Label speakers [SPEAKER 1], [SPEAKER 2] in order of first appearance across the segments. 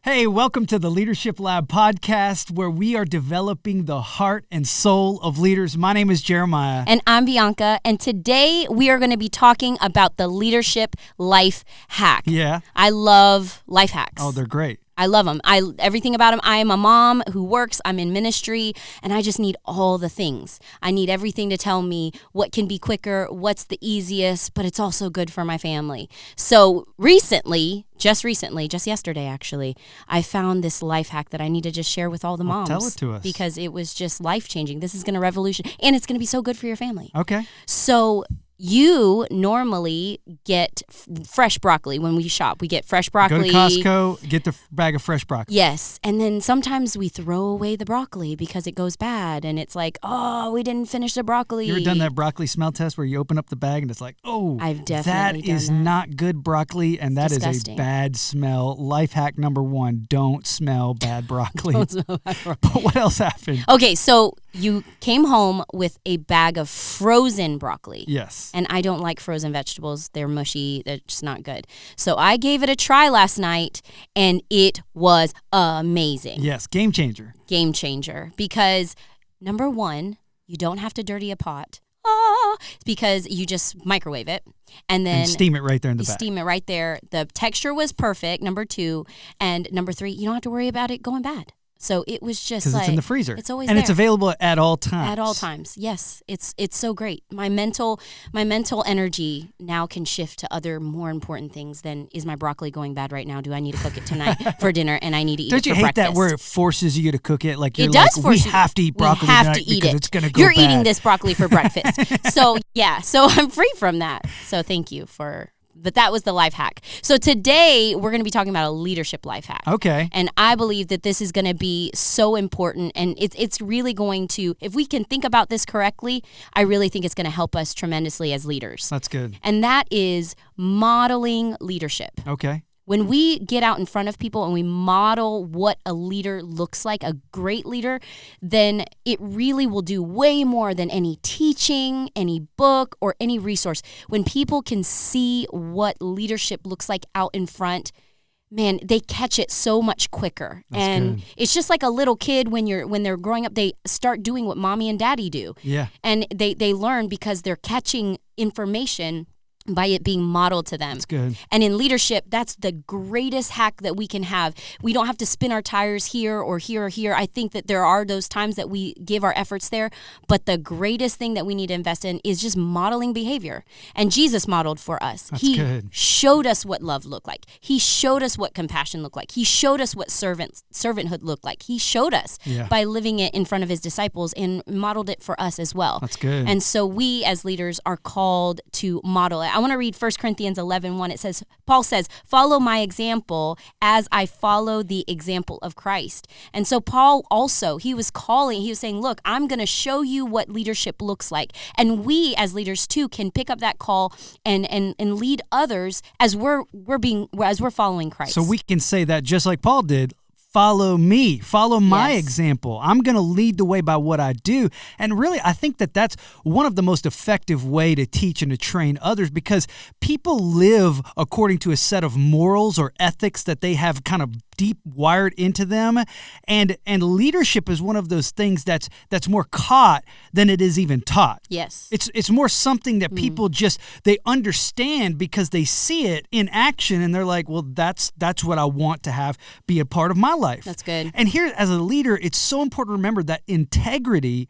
[SPEAKER 1] Hey, welcome to the Leadership Lab podcast, where we are developing the heart and soul of leaders. My name is Jeremiah.
[SPEAKER 2] And I'm Bianca. And today we are going to be talking about the leadership life hack.
[SPEAKER 1] Yeah.
[SPEAKER 2] I love life hacks.
[SPEAKER 1] Oh, they're great.
[SPEAKER 2] I love them. Everything about them. I am a mom who works. I'm in ministry, and I just need all the things. I need everything to tell me what can be quicker, what's the easiest, but it's also good for my family. So just yesterday actually, I found this life hack that I need to just share with all the moms.
[SPEAKER 1] Tell it to us.
[SPEAKER 2] Because it was just life-changing. This is going to revolution, and it's going to be so good for your family.
[SPEAKER 1] Okay.
[SPEAKER 2] So you normally get fresh broccoli when we shop. We get fresh broccoli.
[SPEAKER 1] Go to Costco, get the bag of fresh broccoli.
[SPEAKER 2] Yes. And then sometimes we throw away the broccoli because it goes bad. And it's like, oh, we didn't finish the broccoli.
[SPEAKER 1] You ever done that broccoli smell test where you open up the bag and it's like, oh,
[SPEAKER 2] I've definitely
[SPEAKER 1] that is
[SPEAKER 2] done that.
[SPEAKER 1] not good broccoli, and that is
[SPEAKER 2] disgusting.
[SPEAKER 1] a bad smell. Life hack number 1, don't smell bad broccoli.
[SPEAKER 2] Don't smell bad broccoli.
[SPEAKER 1] But what else happened?
[SPEAKER 2] Okay, so you came home with a bag of frozen broccoli.
[SPEAKER 1] Yes.
[SPEAKER 2] And I don't like frozen vegetables. They're mushy. They're just not good. So I gave it a try last night, and it was amazing.
[SPEAKER 1] Yes, game changer.
[SPEAKER 2] Game changer. Because, number one, you don't have to dirty a pot. Because you just microwave it. And then
[SPEAKER 1] steam it right there in the
[SPEAKER 2] you
[SPEAKER 1] bag.
[SPEAKER 2] steam it right there. The texture was perfect, number 2. And number 3, you don't have to worry about it going bad. So it was just
[SPEAKER 1] because
[SPEAKER 2] like,
[SPEAKER 1] it's in the freezer.
[SPEAKER 2] It's always
[SPEAKER 1] and
[SPEAKER 2] there.
[SPEAKER 1] it's available at all times.
[SPEAKER 2] At all times, yes. It's so great. My mental energy now can shift to other more important things than, is my broccoli going bad right now? Do I need to cook it tonight for dinner, and I need to eat
[SPEAKER 1] Don't
[SPEAKER 2] it for
[SPEAKER 1] you hate
[SPEAKER 2] breakfast?
[SPEAKER 1] that where it forces you to cook it? Like you're
[SPEAKER 2] It does
[SPEAKER 1] like,
[SPEAKER 2] force
[SPEAKER 1] we
[SPEAKER 2] you.
[SPEAKER 1] have to eat broccoli
[SPEAKER 2] We have
[SPEAKER 1] tonight
[SPEAKER 2] to eat
[SPEAKER 1] because
[SPEAKER 2] it.
[SPEAKER 1] it's going to go
[SPEAKER 2] You're
[SPEAKER 1] bad.
[SPEAKER 2] eating this broccoli for breakfast. So I'm free from that. So thank you but that was the life hack. So today we're going to be talking about a leadership life hack.
[SPEAKER 1] Okay.
[SPEAKER 2] And I believe that this is going to be so important, and it's really going to, if we can think about this correctly, I really think it's going to help us tremendously as leaders.
[SPEAKER 1] That's good.
[SPEAKER 2] And that is modeling leadership.
[SPEAKER 1] Okay.
[SPEAKER 2] When we get out in front of people and we model what a leader looks like, a great leader, then it really will do way more than any teaching, any book, or any resource. When people can see what leadership looks like out in front, man, they catch it so much quicker.
[SPEAKER 1] That's good.
[SPEAKER 2] It's just like a little kid when they're growing up, they start doing what mommy and daddy do.
[SPEAKER 1] Yeah.
[SPEAKER 2] And they learn because they're catching information by it being modeled to them.
[SPEAKER 1] That's good.
[SPEAKER 2] And in leadership, that's the greatest hack that we can have. We don't have to spin our tires here or here or here. I think that there are those times that we give our efforts there, but the greatest thing that we need to invest in is just modeling behavior. And Jesus modeled for us.
[SPEAKER 1] That's good.
[SPEAKER 2] Showed us what love looked like. He showed us what compassion looked like. He showed us what servanthood looked like. He showed us by living it in front of his disciples and modeled it for us as well.
[SPEAKER 1] That's good.
[SPEAKER 2] And so we as leaders are called to model it. I want to read 1 Corinthians 11:1. It says, Paul says, follow my example as I follow the example of Christ. And so Paul also, he was saying, look, I'm going to show you what leadership looks like. And we as leaders too can pick up that call and lead others as we're following Christ.
[SPEAKER 1] So we can say that just like Paul did. Follow me. Follow my
[SPEAKER 2] Yes.
[SPEAKER 1] example. I'm going to lead the way by what I do. And really, I think that that's one of the most effective way to teach and to train others, because people live according to a set of morals or ethics that they have kind of deep wired into them, and leadership is one of those things that's more caught than it is even taught.
[SPEAKER 2] Yes.
[SPEAKER 1] It's more something that people just, they understand because they see it in action, and they're like, well, that's what I want to have be a part of my life.
[SPEAKER 2] That's good.
[SPEAKER 1] And here, as a leader, it's so important to remember that integrity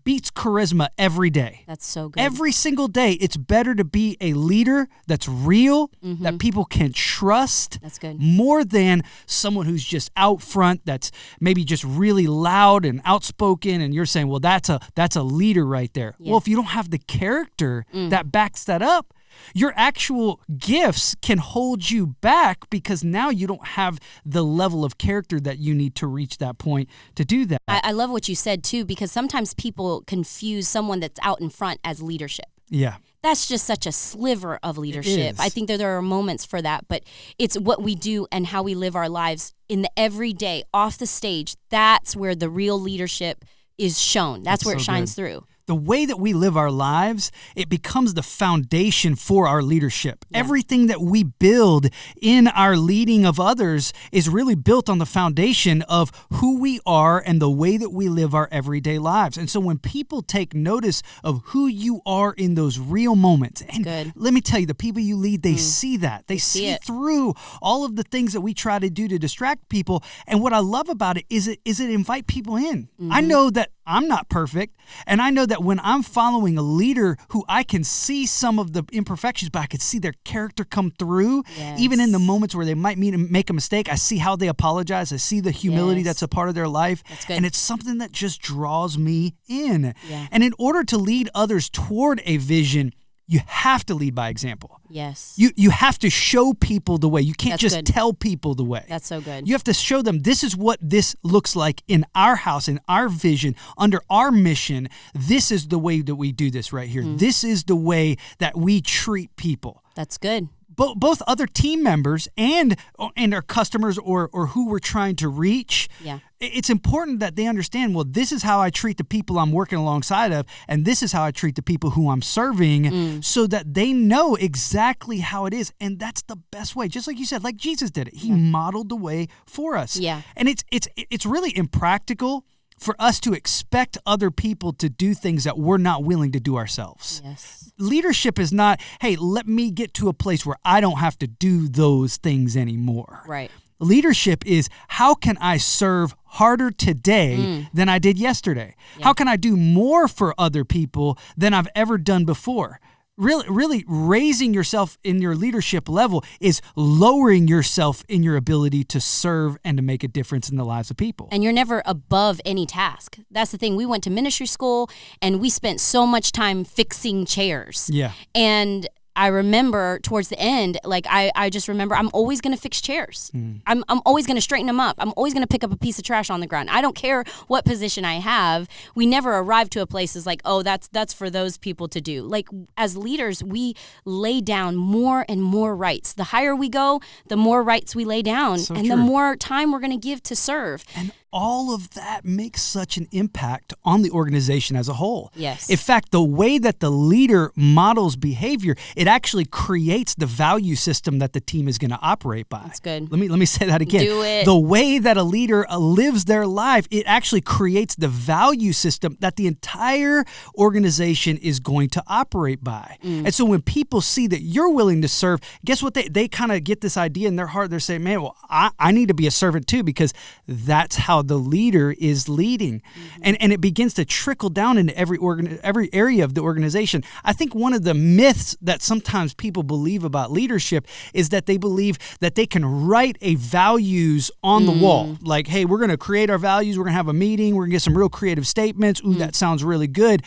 [SPEAKER 1] beats charisma every day.
[SPEAKER 2] That's so good.
[SPEAKER 1] Every single day, it's better to be a leader that's real, that people can trust.
[SPEAKER 2] That's good.
[SPEAKER 1] More than someone who's just out front, that's maybe just really loud and outspoken, and you're saying, well, that's a leader right there.
[SPEAKER 2] Yeah.
[SPEAKER 1] Well, if you don't have the character that backs that up, your actual gifts can hold you back, because now you don't have the level of character that you need to reach that point to do that.
[SPEAKER 2] I love what you said too, because sometimes people confuse someone that's out in front as leadership.
[SPEAKER 1] Yeah.
[SPEAKER 2] That's just such a sliver of leadership.
[SPEAKER 1] is.
[SPEAKER 2] I think that there are moments for that, but it's what we do and how we live our lives in the everyday, off the stage. That's where the real leadership is shown. That's where it
[SPEAKER 1] so
[SPEAKER 2] shines
[SPEAKER 1] good.
[SPEAKER 2] through.
[SPEAKER 1] the way that we live our lives, it becomes the foundation for our leadership. Yeah. Everything that we build in our leading of others is really built on the foundation of who we are and the way that we live our everyday lives. And so when people take notice of who you are in those real moments, and let me tell you, the people you lead, they see that. They see through all of the things that we try to do to distract people. And what I love about it is it invite people in. I know that I'm not perfect, and I know that when I'm following a leader who I can see some of the imperfections, but I can see their character come through, even in the moments where they might make a mistake. I see how they apologize. I see the humility that's a part of their life, and it's something that just draws me in. Yeah. And in order to lead others toward a vision, you have to lead by example.
[SPEAKER 2] Yes.
[SPEAKER 1] You have to show people the way. You can't just tell people the way.
[SPEAKER 2] That's so good.
[SPEAKER 1] You have to show them this is what this looks like in our house, in our vision, under our mission. This is the way that we do this right here. This is the way that we treat people.
[SPEAKER 2] That's good.
[SPEAKER 1] Both other team members and our customers or who we're trying to reach. Yeah. It's important that they understand, well, this is how I treat the people I'm working alongside of, and this is how I treat the people who I'm serving, so that they know exactly how it is. And that's the best way. Just like you said, like Jesus did it. He modeled the way for us. Yeah. And it's really impractical for us to expect other people to do things that we're not willing to do ourselves. Yes. Leadership is not, hey, let me get to a place where I don't have to do those things anymore. Right. Leadership is, how can I serve harder today than I did yesterday? Yeah. How can I do more for other people than I've ever done before? Really raising yourself in your leadership level is lowering yourself in your ability to serve and to make a difference in the lives of people.
[SPEAKER 2] And you're never above any task. That's the thing. We went to ministry school and we spent so much time fixing chairs. Yeah. And I remember towards the end, like I just remember I'm always going to fix chairs. I'm always going to straighten them up. I'm always going to pick up a piece of trash on the ground. I don't care what position I have. We never arrive to a place as like, oh, that's for those people to do. Like as leaders, we lay down more and more rights. The higher we go, the more rights we lay down, and the more time we're going to give to serve.
[SPEAKER 1] And all of that makes such an impact on the organization as a whole.
[SPEAKER 2] Yes.
[SPEAKER 1] In fact, the way that the leader models behavior, it actually creates the value system that the team is going to operate by.
[SPEAKER 2] That's good.
[SPEAKER 1] Let me say that again.
[SPEAKER 2] Do it.
[SPEAKER 1] The way that a leader lives their life, it actually creates the value system that the entire organization is going to operate by. And so when people see that you're willing to serve, guess what? They kind of get this idea in their heart. They're saying, man, well, I need to be a servant too, because that's how the leader is leading. And it begins to trickle down into every area of the organization. I think one of the myths that sometimes people believe about leadership is that they believe that they can write a values on the wall. Like, hey, we're going to create our values. We're going to have a meeting. We're going to get some real creative statements. Ooh, that sounds really good.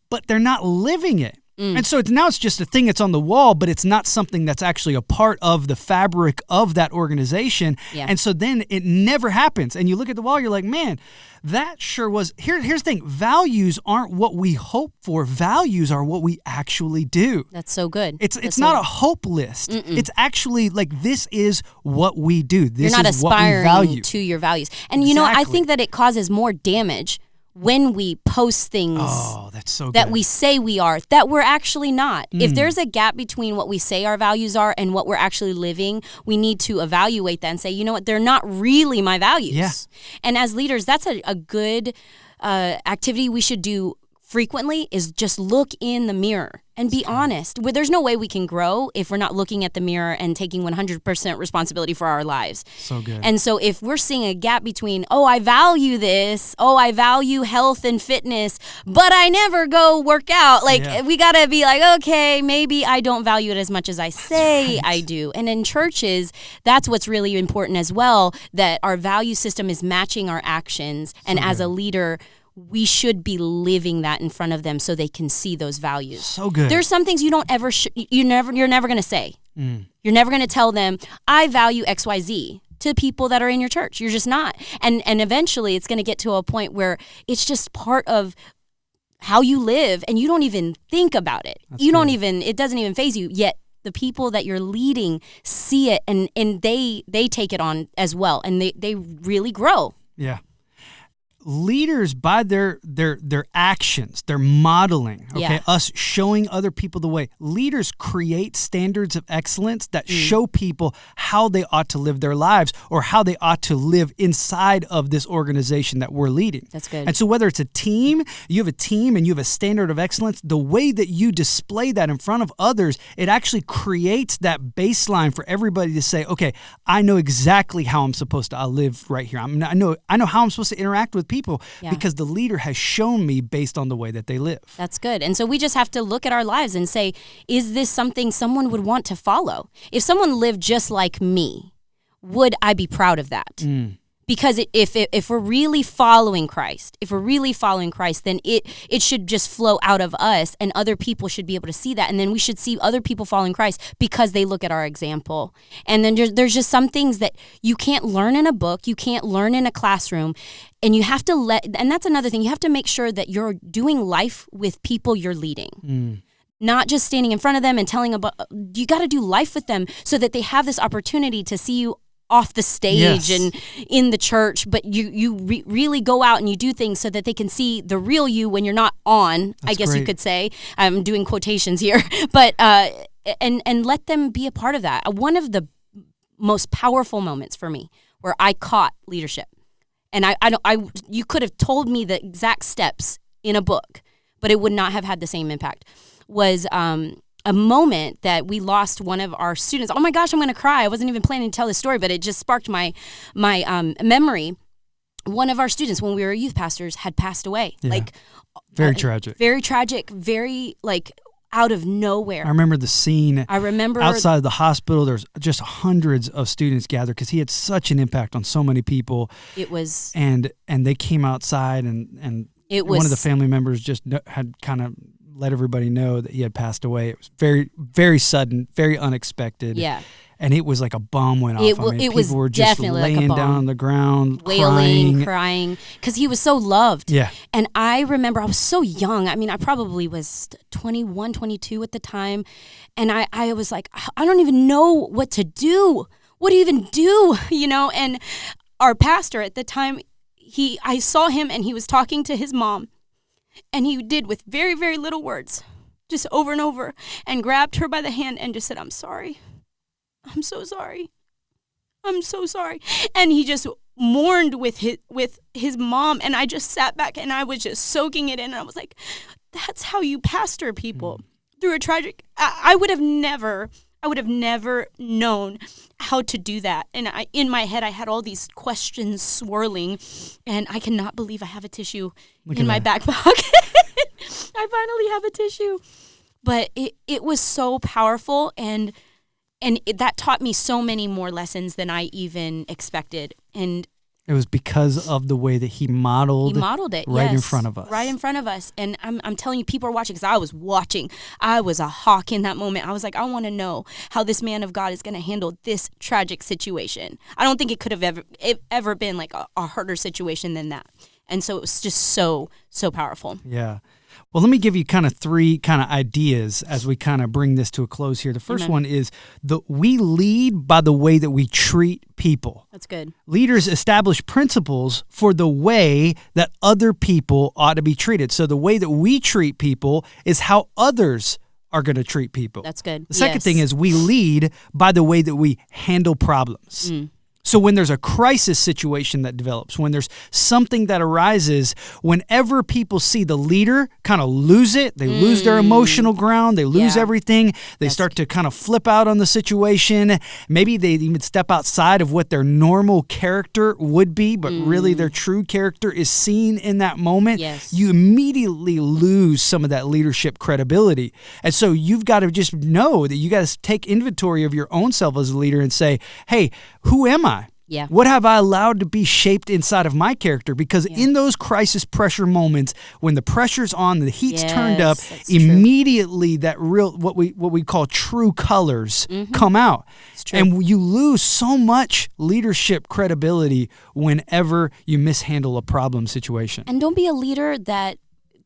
[SPEAKER 1] But they're not living it. And so it's just a thing that's on the wall, but it's not something that's actually a part of the fabric of that organization. Yeah. And so then it never happens. And you look at the wall, you're like, man, that sure was. Here's the thing. Values aren't what we hope for. Values are what we actually do.
[SPEAKER 2] That's so good.
[SPEAKER 1] It's not a hope list. It's actually like, this is what we do. This
[SPEAKER 2] You're not
[SPEAKER 1] is what we value.
[SPEAKER 2] aspiring to your values. And you know, I think that it causes more damage when we post things
[SPEAKER 1] that's so
[SPEAKER 2] that
[SPEAKER 1] good.
[SPEAKER 2] we say we are, that we're actually not. If there's a gap between what we say our values are and what we're actually living, we need to evaluate that and say, you know what, they're not really my values. Yeah. And as leaders, that's a good activity we should do frequently, is just look in the mirror and be honest. There's no way we can grow if we're not looking at the mirror and taking 100% responsibility for our lives.
[SPEAKER 1] So good.
[SPEAKER 2] And so if we're seeing a gap between, I value this, I value health and fitness, but I never go work out. We got to be like, okay, maybe I don't value it as much as I say I do. And in churches, that's what's really important as well, that our value system is matching our actions. And as a leader, we should be living that in front of them so they can see those values.
[SPEAKER 1] So good.
[SPEAKER 2] There's some things you don't ever, you're never going to say. You're never going to tell them, I value XYZ to people that are in your church. You're just not. And eventually it's going to get to a point where it's just part of how you live and you don't even think about it. It doesn't even faze you, yet the people that you're leading see it and they take it on as well, and they really grow.
[SPEAKER 1] Yeah. leaders, by their actions, their modeling, okay,
[SPEAKER 2] Yeah.
[SPEAKER 1] us showing other people the way, leaders create standards of excellence that show people how they ought to live their lives or how they ought to live inside of this organization that we're leading.
[SPEAKER 2] That's good.
[SPEAKER 1] And so whether it's a team, you have a team and you have a standard of excellence, the way that you display that in front of others, it actually creates that baseline for everybody to say, okay, I know exactly how I'm supposed to live right here. I know how I'm supposed to interact with people because the leader has shown me based on the way that they live.
[SPEAKER 2] That's good. And so we just have to look at our lives and say, is this something someone would want to follow? If someone lived just like me, would I be proud of that? Because if we're really following Christ, then it should just flow out of us, and other people should be able to see that. And then we should see other people following Christ because they look at our example. And then there's just some things that you can't learn in a book, you can't learn in a classroom, and you have to and that's another thing, you have to make sure that you're doing life with people you're leading. Not just standing in front of them and telling about, you got to do life with them so that they have this opportunity to see you off the stage and in the church, but you really go out and you do things so that they can see the real you when you're not on.
[SPEAKER 1] That's
[SPEAKER 2] I guess
[SPEAKER 1] great.
[SPEAKER 2] you could say. I'm doing quotations here, but and let them be a part of that. One of the most powerful moments for me where I caught leadership, and you could have told me the exact steps in a book, but it would not have had the same impact. Was a moment that we lost one of our students. Oh my gosh, I'm going to cry. I wasn't even planning to tell this story, but it just sparked my memory. One of our students, when we were youth pastors, had passed away.
[SPEAKER 1] Yeah.
[SPEAKER 2] Like
[SPEAKER 1] Very tragic.
[SPEAKER 2] Very tragic. Very out of nowhere.
[SPEAKER 1] I remember the scene.
[SPEAKER 2] I remember
[SPEAKER 1] outside of the hospital, there's just hundreds of students gathered because he had such an impact on so many people.
[SPEAKER 2] It was,
[SPEAKER 1] and they came outside and
[SPEAKER 2] it was
[SPEAKER 1] one of the family members just had kind of let everybody know that he had passed away. It was very, very sudden, very unexpected.
[SPEAKER 2] Yeah.
[SPEAKER 1] And it was like a bomb went off.
[SPEAKER 2] It was
[SPEAKER 1] people were just
[SPEAKER 2] definitely like a
[SPEAKER 1] laying
[SPEAKER 2] bomb.
[SPEAKER 1] down on the ground,
[SPEAKER 2] wailing, crying, because he was so loved.
[SPEAKER 1] Yeah.
[SPEAKER 2] And I remember I was so young. I mean, I probably was 21, 22 at the time. And I was like, I don't even know what to do. What do you even do? And our pastor at the time, I saw him and he was talking to his mom. And he did with very, very little words, just over and over, and grabbed her by the hand and just said, I'm sorry. I'm so sorry. I'm so sorry. And he just mourned with his mom. And I just sat back and I was just soaking it in. And I was like, that's how you pastor people through a tragic. I would have never known how to do that. And in my head, I had all these questions swirling, and I cannot believe I have a tissue in my back pocket. I finally have a tissue. But it was so powerful, and that taught me so many more lessons than I even expected. And
[SPEAKER 1] it was because of the way that he modeled
[SPEAKER 2] it
[SPEAKER 1] right in front of us.
[SPEAKER 2] Right in front of us. And I'm telling you, people are watching, because I was watching. I was a hawk in that moment. I was like, I want to know how this man of God is going to handle this tragic situation. I don't think it could have ever been like a harder situation than that. And so it was just so, so powerful.
[SPEAKER 1] Yeah. Well, let me give you kind of three kind of ideas as we kind of bring this to a close here. The first one is we lead by the way that we treat people.
[SPEAKER 2] That's good.
[SPEAKER 1] Leaders establish principles for the way that other people ought to be treated. So the way that we treat people is how others are going to treat people.
[SPEAKER 2] That's good.
[SPEAKER 1] The second thing is we lead by the way that we handle problems. So when there's a crisis situation that develops, when there's something that arises, whenever people see the leader kind of lose it, they lose their emotional ground, they lose everything, they start to kind of flip out on the situation. Maybe they even step outside of what their normal character would be, but really their true character is seen in that moment.
[SPEAKER 2] Yes.
[SPEAKER 1] You immediately lose some of that leadership credibility. And so you've got to just know that you got to take inventory of your own self as a leader and say, hey, who am I?
[SPEAKER 2] Yeah.
[SPEAKER 1] What have I allowed to be shaped inside of my character? Because in those crisis pressure moments, when the pressure's on, the heat's turned up, immediately that real what we call true colors come out. And you lose so much leadership credibility whenever you mishandle a problem situation.
[SPEAKER 2] And don't be a leader that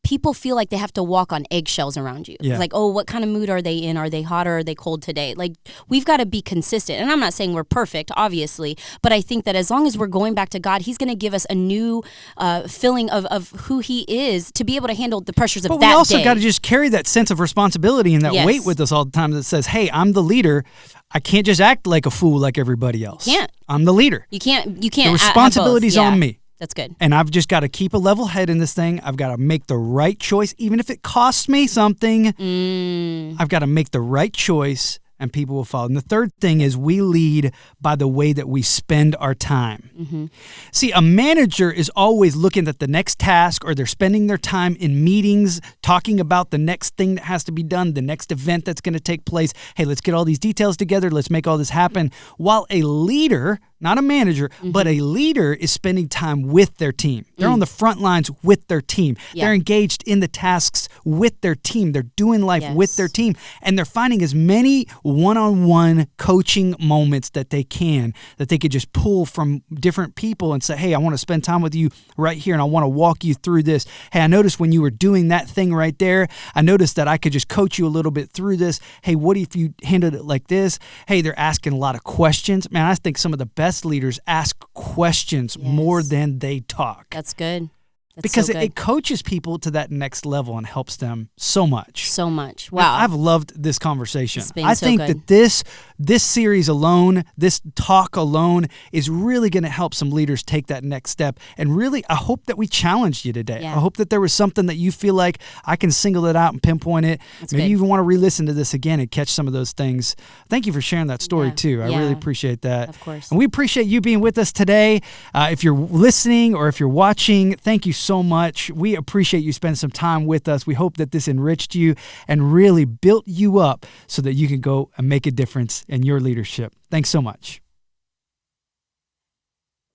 [SPEAKER 2] people feel like they have to walk on eggshells around you.
[SPEAKER 1] Yeah.
[SPEAKER 2] It's like, oh, what kind of mood are they in? Are they hot or are they cold today? Like, we've got to be consistent. And I'm not saying we're perfect, obviously, but I think that as long as we're going back to God, he's going to give us a new feeling of who he is to be able to handle the pressures of that day.
[SPEAKER 1] But we also got to just carry that sense of responsibility and that
[SPEAKER 2] Yes.
[SPEAKER 1] weight with us all the time that says, hey, I'm the leader. I can't just act like a fool like everybody else.
[SPEAKER 2] Can't.
[SPEAKER 1] I'm the leader.
[SPEAKER 2] You can't.
[SPEAKER 1] The responsibility's on me.
[SPEAKER 2] That's good.
[SPEAKER 1] And I've just got to keep a level head in this thing. I've got to make the right choice, even if it costs me something. I've got to make the right choice, and people will follow. And the third thing is we lead by the way that we spend our time. See, a manager is always looking at the next task, or they're spending their time in meetings, talking about the next thing that has to be done, the next event that's going to take place. Hey, let's get all these details together. Let's make all this happen. While a leader, not a manager, but a leader is spending time with their team. They're on the front lines with their team.
[SPEAKER 2] Yeah.
[SPEAKER 1] They're engaged in the tasks with their team. They're doing life with their team. And they're finding as many one-on-one coaching moments that they can, that they could just pull from different people and say, hey, I want to spend time with you right here and I want to walk you through this. Hey, I noticed when you were doing that thing right there, I noticed that I could just coach you a little bit through this. Hey, what if you handled it like this? Hey, they're asking a lot of questions. Man, I think some of the best leaders ask questions more than they talk.
[SPEAKER 2] That's good. That's
[SPEAKER 1] Because
[SPEAKER 2] so good.
[SPEAKER 1] it coaches people to that next level and helps them so much.
[SPEAKER 2] So much.
[SPEAKER 1] Now,
[SPEAKER 2] Wow.
[SPEAKER 1] I've loved this conversation.
[SPEAKER 2] It's been
[SPEAKER 1] I
[SPEAKER 2] so
[SPEAKER 1] think
[SPEAKER 2] good.
[SPEAKER 1] that this series alone, this talk alone, is really going to help some leaders take that next step. And really, I hope that we challenged you today.
[SPEAKER 2] Yeah.
[SPEAKER 1] I hope that there was something that you feel like I can single it out and pinpoint it.
[SPEAKER 2] That's
[SPEAKER 1] Maybe
[SPEAKER 2] good.
[SPEAKER 1] you even want to re-listen to this again and catch some of those things. Thank you for sharing that story
[SPEAKER 2] Yeah.
[SPEAKER 1] too. I really
[SPEAKER 2] Yeah.
[SPEAKER 1] appreciate that.
[SPEAKER 2] Of course.
[SPEAKER 1] And we appreciate you being with us today. If you're listening or if you're watching, thank you so much. We appreciate you spending some time with us. We hope that this enriched you and really built you up so that you can go and make a difference in your leadership. Thanks so much.